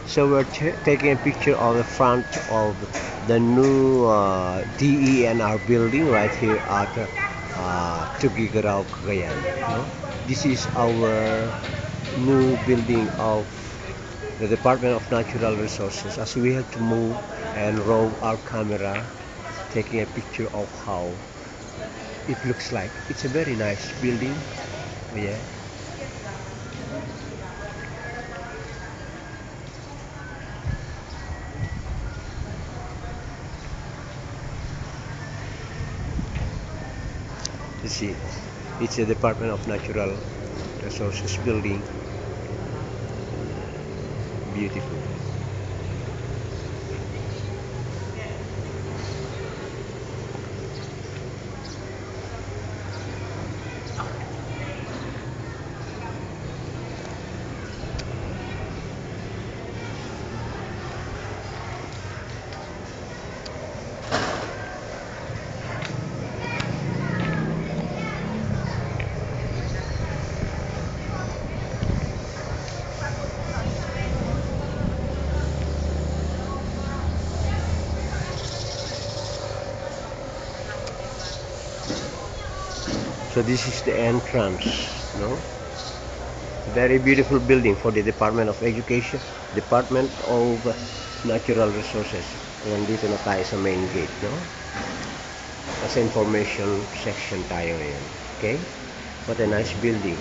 So we're taking a picture of the front of the new DENR building right here at Tugigaraw, Cagayan. No? This is our new building of the Department of Natural Resources. As we have to move and roll our camera, taking a picture of how it looks like. It's a very nice building. Yeah. You see, it's a Department of Natural Resources building. Beautiful. So this is the entrance, no? Very beautiful building for the Department of Education, Department of Natural Resources. Ayan, dito na tayo sa main gate, no? Nasa information section tayo ngayon. Okay? What a nice building.